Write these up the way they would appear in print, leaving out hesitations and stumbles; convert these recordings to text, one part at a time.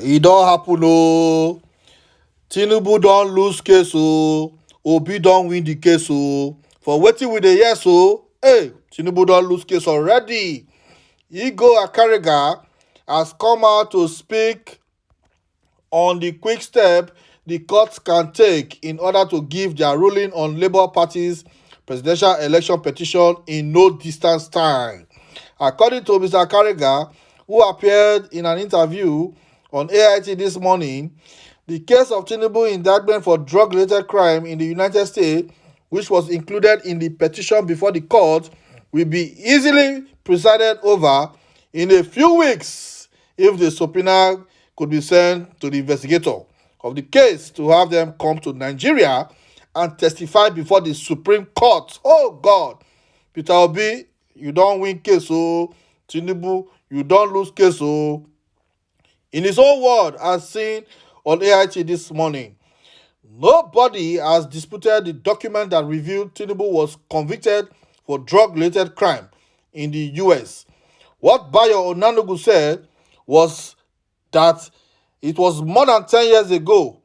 E don happen oo. Tinubu don lose case oo. Obi don win the case oo. For wetin we dey hear so, Tinubu don lose case already. Igor Akariga has come out to speak on the quick step the courts can take in order to give their ruling on Labour Party's presidential election petition in no distance time. According to Mr. Akariga, who appeared in an interview on AIT this morning, the case of Tinubu indictment for drug-related crime in the United States, which was included in the petition before the court, will be easily presided over in a few weeks if the subpoena could be sent to the investigator of the case to have them come to Nigeria and testify before the Supreme Court. Oh God, Peter Obi, you don't win case, oh. Tinubu, you don't lose case, oh. In his own word, as seen on AIT this morning, nobody has disputed the document that revealed Tinubu was convicted for drug-related crime in the US. What Bayo Onanugu said was that it was more than 10 years ago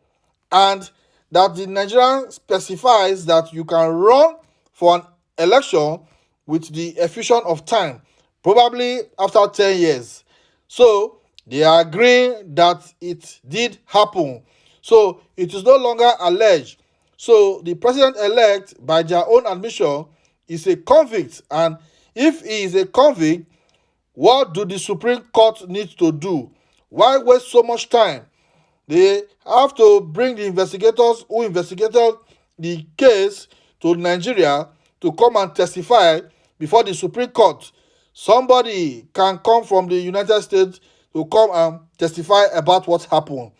and that the Nigerian specifies that you can run for an election with the effusion of time, probably after 10 years. So they are agreeing that it did happen. So it is no longer alleged. So the president-elect, by their own admission, is a convict. And if he is a convict, what do the Supreme Court need to do? Why waste so much time? They have to bring the investigators who investigated the case to Nigeria to come and testify before the Supreme Court. Somebody can come from the United States to come and testify about what happened.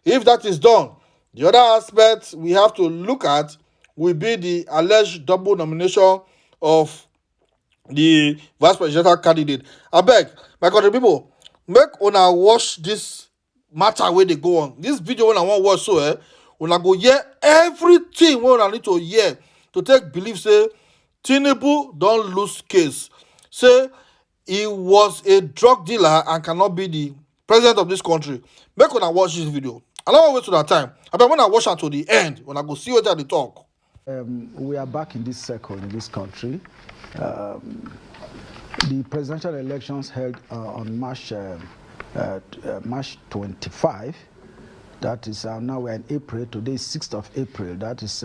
If that is done, the other aspect we have to look at will be the alleged double nomination of the vice presidential candidate. Abeg, my country people, make una watch this matter wey dey go on. This video wey I wan watch so, una go hear everything wey una need to hear to take believe say Tinubu don lose case. Say he was a drug dealer and cannot be the president of this country. Make una watch this video. I no wan waste una time. Abeg, when I watch am to the end, una go see wetin I dey talk. We are back in this circle in this country. The presidential elections held on March 25. That is now we're in April. Today is 6th of April. That is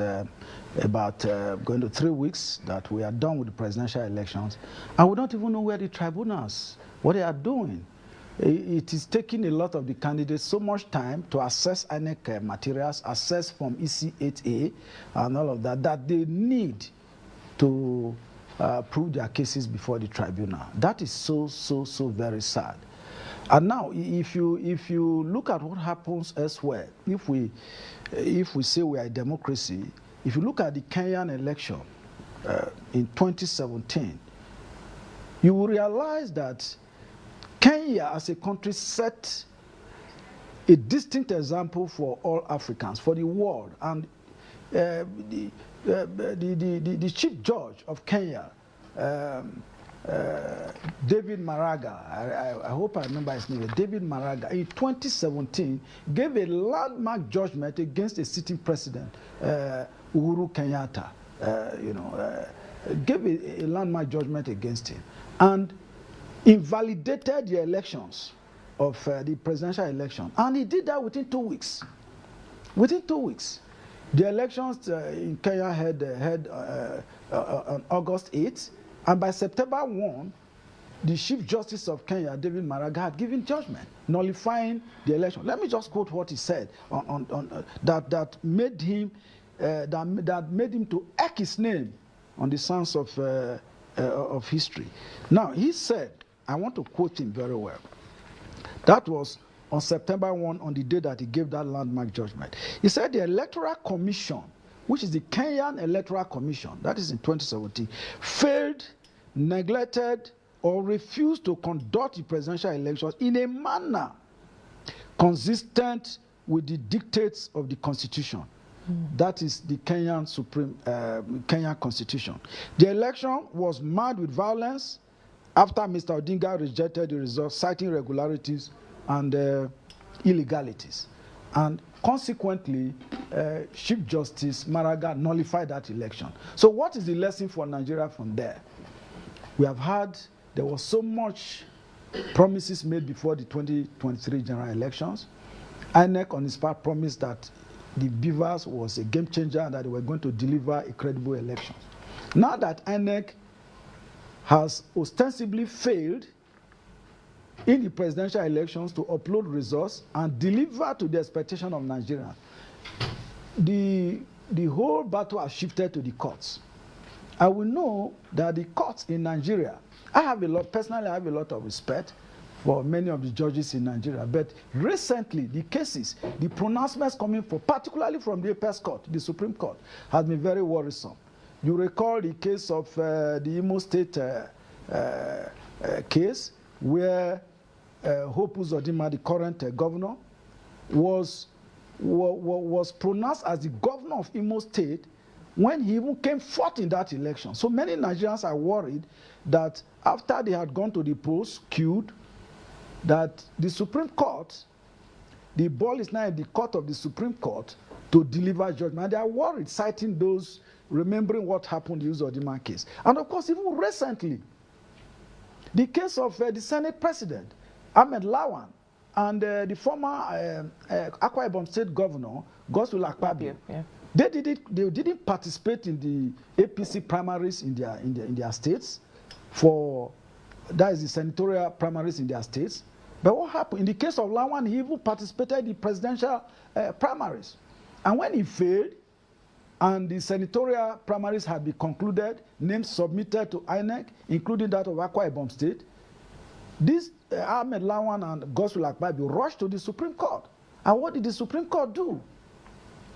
about going to 3 weeks that we are done with the presidential elections, and we don't even know where the tribunals, what they are doing. It is taking a lot of the candidates so much time to assess INEC materials, assess from EC8A and all of that, that they need to prove their cases before the tribunal. That is so very sad. And now, if you look at what happens elsewhere, if we say we are a democracy, if you look at the Kenyan election in 2017, you will realize that Kenya as a country set a distinct example for all Africans, for the world. And the chief judge of Kenya, David Maraga, I hope I remember his name, David Maraga, in 2017 gave a landmark judgment against a sitting president, Uhuru Kenyatta, gave a landmark judgment against him and invalidated the elections of the presidential election. And he did that within 2 weeks. Within 2 weeks. The elections in Kenya had on August 8th, and by September 1, the Chief Justice of Kenya, David Maraga, had given judgment nullifying the election. Let me just quote what he said that made him to eke his name on the sands of history. Now, he said, I want to quote him very well. That was on September 1, on the day that he gave that landmark judgment. He said the Electoral Commission, which is the Kenyan Electoral Commission, that is in 2017, failed, neglected, or refused to conduct the presidential elections in a manner consistent with the dictates of the Constitution. That is the Kenyan Kenyan Constitution. The election was marred with violence after Mr. Odinga rejected the results, citing irregularities and illegalities. And consequently, Chief Justice Maraga nullified that election. So what is the lesson for Nigeria from there? We have had, there was so much promises made before the 2023 general elections. INEC on its part promised that the Beavers was a game changer and that they were going to deliver a credible election. Now that INEC has ostensibly failed in the presidential elections to upload results and deliver to the expectation of Nigerians, the whole battle has shifted to the courts. I will know that the courts in Nigeria, personally I have a lot of respect for many of the judges in Nigeria, but recently the cases, the pronouncements coming from, particularly from the apex court, the Supreme Court, has been very worrisome. You recall the case of the Imo State case where Hope Uzodinma, the current governor, was pronounced as the governor of Imo State when he even came forth in that election. So many Nigerians are worried that after they had gone to the polls, queued, that the Supreme Court, the ball is now in the court of the Supreme Court to deliver judgment. And they are worried, citing those, remembering what happened in the Uzodinma case. And of course, even recently, the case of the Senate President, Ahmed Lawan, and the former Akwa Ibom State Governor, Godswill Akpabio, they didn't participate in the APC primaries in their states, that is the senatorial primaries in their states. But what happened? In the case of Lawan, he even participated in the presidential primaries. And when he failed, and the senatorial primaries had been concluded, names submitted to INEC, including that of Akwa Ibom State, this Ahmed Lawan and Godswill Akpabio rushed to the Supreme Court. And what did the Supreme Court do?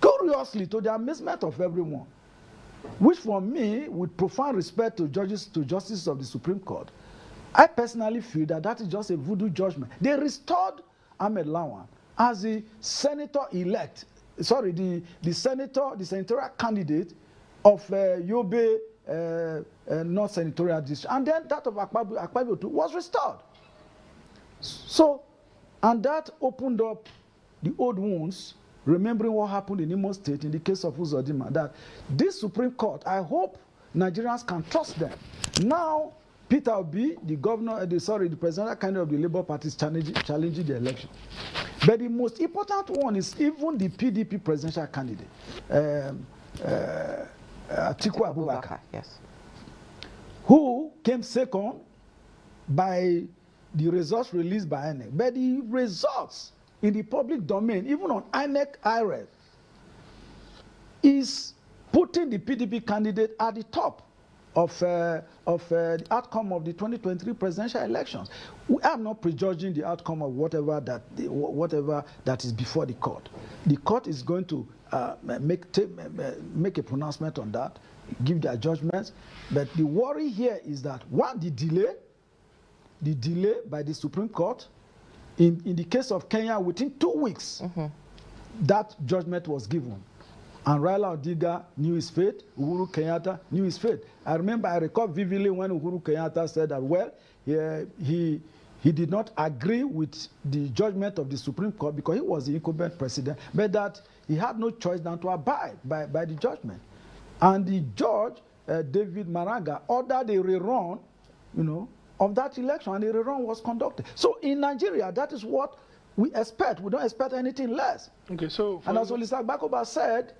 Curiously, to the amazement of everyone, which for me, with profound respect to justices of the Supreme Court, I personally feel that that is just a voodoo judgment. They restored Ahmed Lawan as the senator-elect, the senatorial candidate of Yobe North Senatorial District. And then that of Akpabio too was restored. So, and that opened up the old wounds, remembering what happened in Imo State in the case of Uzodinma, that this Supreme Court, I hope Nigerians can trust them. Now, Peter Obi, the presidential candidate of the Labour Party, is challenging the election. But the most important one is even the PDP presidential candidate, Atiku Abubakar, yes, who came second by the results released by INEC. But the results in the public domain, even on INEC IREF, is putting the PDP candidate at the top of the outcome of the 2023 presidential elections. We are not prejudging the outcome of whatever that is before the court. The court is going to make a pronouncement on that, give their judgments. But the worry here is that, one, the delay by the Supreme Court. In the case of Kenya, within 2 weeks, that judgment was given. And Raila Odinga knew his fate, Uhuru Kenyatta knew his fate. I recall vividly when Uhuru Kenyatta said that, well, he did not agree with the judgment of the Supreme Court because he was the incumbent president, but that he had no choice than to abide by the judgment. And the judge, David Maraga, ordered a rerun, of that election, and the rerun was conducted. So in Nigeria, that is what we expect. We don't expect anything less. Okay, so and as Olisa Bakoba said,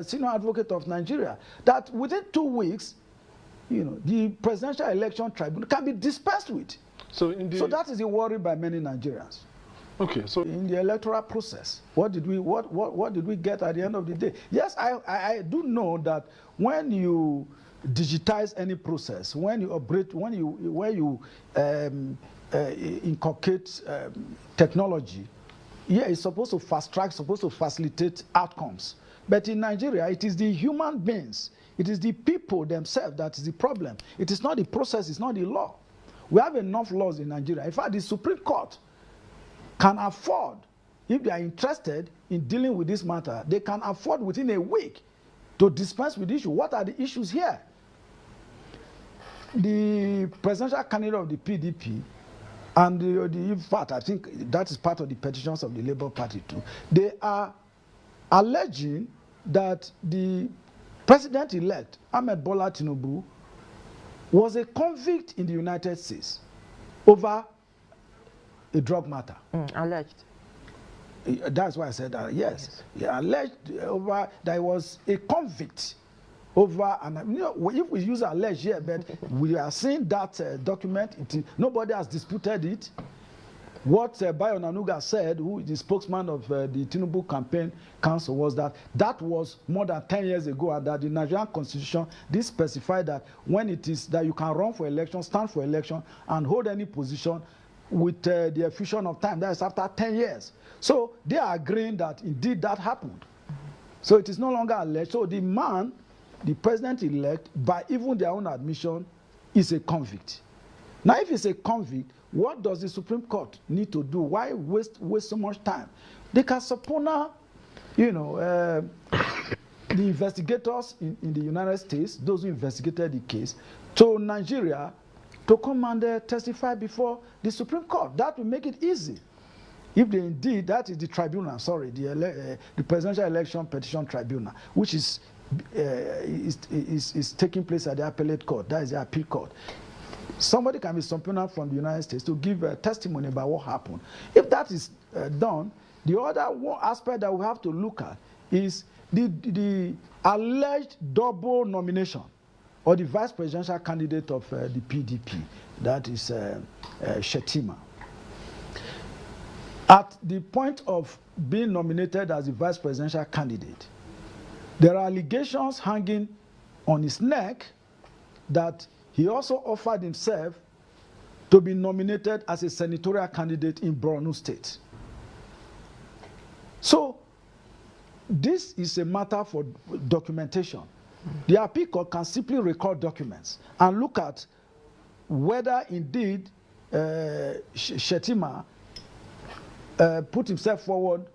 senior advocate of Nigeria, that within 2 weeks, the presidential election tribunal can be dispensed with. So that is a worry by many Nigerians. Okay, so in the electoral process, what did we get at the end of the day? Yes, I do know that when you digitize any process, when you inculcate technology, it's supposed to fast track, supposed to facilitate outcomes. But in Nigeria, it is the human beings, it is the people themselves that is the problem. It is not the process, it's not the law. We have enough laws in Nigeria. In fact, the Supreme Court can afford, if they are interested in dealing with this matter, they can afford within a week to dispense with the issue. What are the issues here? The presidential candidate of the PDP And in fact, I think that is part of the petitions of the Labour Party too. They are alleging that the president-elect, Ahmed Bola Tinubu, was a convict in the United States over a drug matter. Alleged. That's why I said that, yes. He alleged over that he was a convict over, and you know, if we use alleged here, but we are seeing that document, nobody has disputed it. What Bayo Nanuga said, who is the spokesman of the Tinubu Campaign Council, was that that was more than 10 years ago, and that the Nigerian Constitution did specify that when it is that you can run for election, stand for election, and hold any position with the effusion of time, that is after 10 years. So they are agreeing that indeed that happened. So it is no longer alleged. So the man, the president-elect, by even their own admission, is a convict. Now, if he's a convict, what does the Supreme Court need to do? Why waste so much time? They can subpoena, you know, the investigators in the United States, those who investigated the case, to Nigeria to come and testify before the Supreme Court. That will make it easy. If they indeed, that is the tribunal, sorry, the Presidential Election Petition Tribunal, which is taking place at the appellate court, that is the appeal court. Somebody can be subpoenaed from the United States to give a testimony about what happened. If that is done, the other one aspect that we have to look at is the alleged double nomination or the vice presidential candidate of the PDP, that is Shettima. At the point of being nominated as the vice presidential candidate, there are allegations hanging on his neck that he also offered himself to be nominated as a senatorial candidate in Borno State. So this is a matter for documentation. The appeal court can simply record documents and look at whether indeed Shettima put himself forward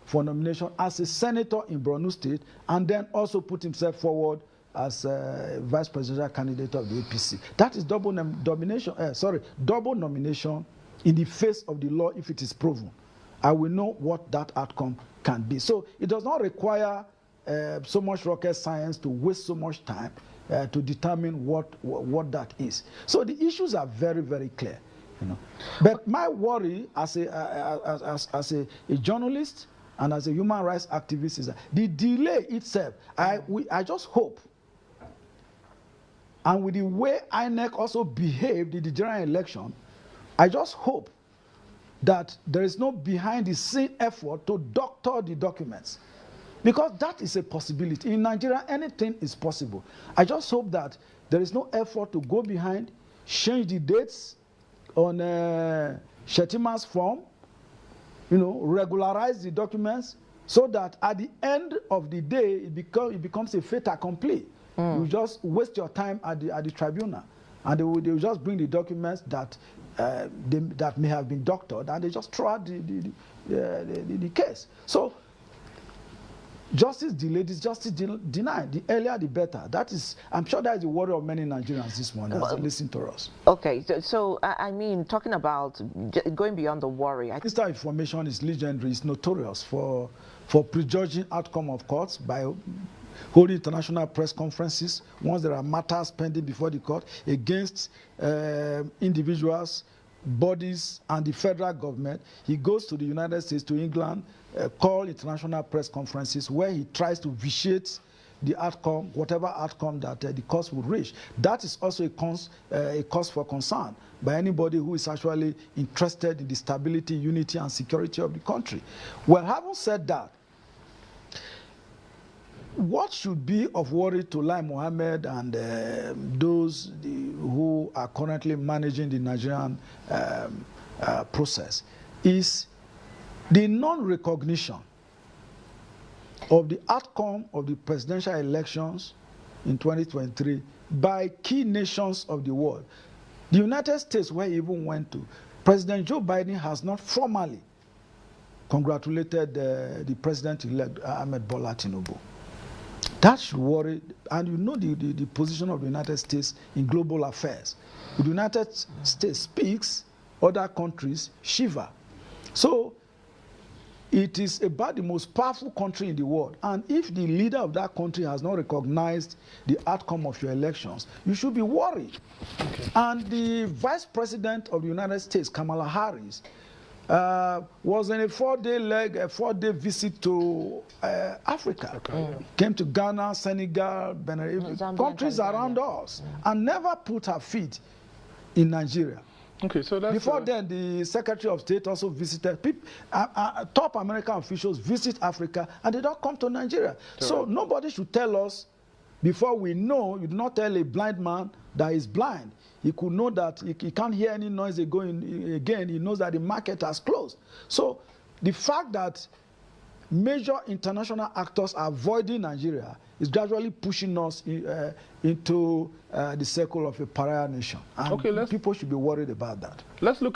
for nomination as a senator in Borno State, and then also put himself forward as a vice presidential candidate of the APC. That is double nomination in the face of the law if it is proven. I will know what that outcome can be. So it does not require so much rocket science to waste so much time to determine what that is. So the issues are very, very clear. You know. But my worry as a journalist and as a human rights activist is that the delay itself, I just hope, and with the way INEC also behaved in the general election, I just hope that there is no behind-the-scene effort to doctor the documents. Because that is a possibility. In Nigeria, anything is possible. I just hope that there is no effort to go behind, change the dates on Shettima's form, you know, regularize the documents, so that at the end of the day, it becomes a fait accompli. You just waste your time at the tribunal, and they will just bring the documents that that may have been doctored, and they just throw out the case. So justice delayed is justice denied. The earlier, the better. That is, I'm sure that is the worry of many Nigerians this morning as they listen to us. Okay, so I mean, talking about going beyond the worry. This type of information is legendary. It's notorious for prejudging outcome of courts by holding international press conferences once there are matters pending before the court against individuals, bodies, and the federal government. He goes to the United States, to England, call international press conferences where he tries to vitiate the outcome, whatever outcome that the court will reach. That is also a cause for concern by anybody who is actually interested in the stability, unity, and security of the country. Well, having said that, what should be of worry to Lai Mohammed and those who are currently managing the Nigerian process is the non-recognition of the outcome of the presidential elections in 2023 by key nations of the world. The United States, where he even went to, President Joe Biden has not formally congratulated the president-elect Ahmed Bola Tinubu. That should worry, and you know the position of the United States in global affairs. If the United States speaks, other countries shiver. So it is about the most powerful country in the world. And if the leader of that country has not recognized the outcome of your elections, you should be worried. Okay. And the Vice President of the United States, Kamala Harris, was on a four-day visit to Africa. Okay. Came to Ghana, Senegal, Benin, countries around us, and never put her feet in Nigeria. Okay, so that's before then, the Secretary of State also visited. Top American officials visit Africa, and they don't come to Nigeria. So nobody should tell us before we know. You do not tell a blind man that he's blind. He could know that he can't hear any noise again. He knows that the market has closed. So the fact that major international actors are avoiding Nigeria is gradually pushing us into the circle of a pariah nation. And people should be worried about that. Let's look